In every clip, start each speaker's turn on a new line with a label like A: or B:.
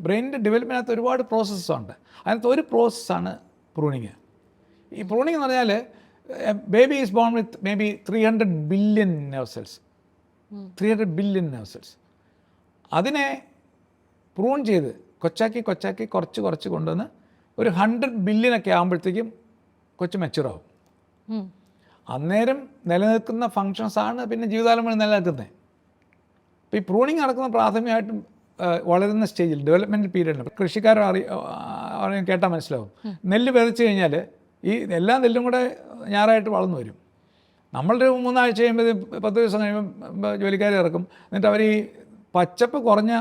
A: ബ്രെയിനിൻ്റെ ഡെവലപ്മെൻറ്റിനകത്ത് ഒരുപാട് പ്രോസസ്സുണ്ട്. അതിനകത്ത് ഒരു പ്രോസസ്സാണ് പ്രൂണിങ്. ഈ പ്രൂണിങ് എന്ന് പറഞ്ഞാൽ baby is bone with may be 300 billion nerve cells. 300 billion nerve cells. അതിനെ പ്രൂൺ ചെയ്ത് കൊച്ചാക്കി കുറച്ച് കൊണ്ടുവന്ന് ഒരു 100 ബില്യണൊക്കെ ആകുമ്പോഴത്തേക്കും കൊച്ചു മെച്യൂറാവും. അന്നേരം നിലനിൽക്കുന്ന ഫങ്ഷൻസാണ് പിന്നെ ജീവിതകാലം മുഴുവൻ നിലനിൽക്കുന്നത്. അപ്പോൾ ഈ പ്രൂണിങ് നടക്കുന്ന പ്രാഥമികമായിട്ടും വളരുന്ന സ്റ്റേജിൽ ഡെവലപ്മെൻറ്റൽ പീരീഡിൽ കൃഷിക്കാരും കേട്ടാൽ മനസ്സിലാവും. നെല്ല് വിതച്ച് കഴിഞ്ഞാൽ ഈ എല്ലാ നെല്ലും കൂടെ ഞാറായിട്ട് വളർന്നു വരും. നമ്മളുടെ 3 ആഴ്ച കഴിയുമ്പോൾ 10 ദിവസം കഴിയുമ്പോൾ ജോലിക്കാരെ ഇറക്കും. എന്നിട്ട് അവർ ഈ പച്ചപ്പ് കുറഞ്ഞ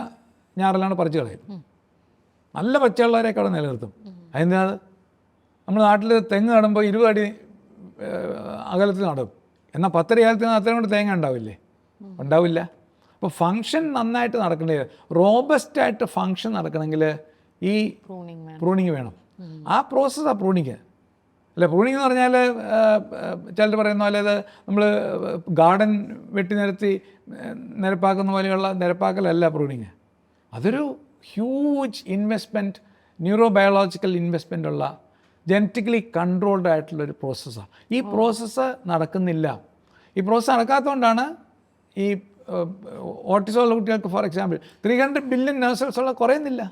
A: ഞാറെല്ലാം പറിച്ച് കളയും. നല്ല പച്ചയുള്ളവരെയൊക്കെ അവിടെ നിലനിർത്തും. അതിന് നമ്മൾ നാട്ടിൽ തെങ്ങ് നടുമ്പോൾ 20 അടി അകലത്തിൽ നടും. എന്നാൽ 10 അടി അകലത്തിൽ അത്രയും കൊണ്ട് തേങ്ങ ഉണ്ടാവില്ല. അപ്പോൾ ഫങ്ഷൻ നന്നായിട്ട് നടക്കണമെങ്കിൽ, റോബസ്റ്റായിട്ട് ഫങ്ഷൻ നടക്കണമെങ്കിൽ ഈ പ്രൂണിങ് വേണം. ആ പ്രോസസ്സാണ് പ്രൂണിങ്. അല്ല, പ്രൂണിങ് എന്ന് പറഞ്ഞാൽ ചിലർ പറയുന്ന പോലെ അത് നമ്മൾ ഗാർഡൻ വെട്ടി നിരപ്പാക്കുന്ന പോലെയുള്ള നിരപ്പാക്കലല്ല പ്രൂണിങ്. അതൊരു ഹ്യൂജ് ഇൻവെസ്റ്റ്മെൻറ്റ്, ന്യൂറോബയോളജിക്കൽ ഇൻവെസ്റ്റ്മെൻ്റ് ഉള്ള ജനറ്റിക്കലി കൺട്രോൾഡ് ആയിട്ടുള്ളൊരു പ്രോസസ്സാണ്. ഈ പ്രോസസ്സ് നടക്കുന്നില്ല. ഈ പ്രോസസ്സ് നടക്കാത്തതുകൊണ്ടാണ് ഈ ഓട്ടിസം ഉള്ള കുട്ടികൾക്ക് for example 300 billion nerve cells ഉള്ള കുറയുന്നില്ല.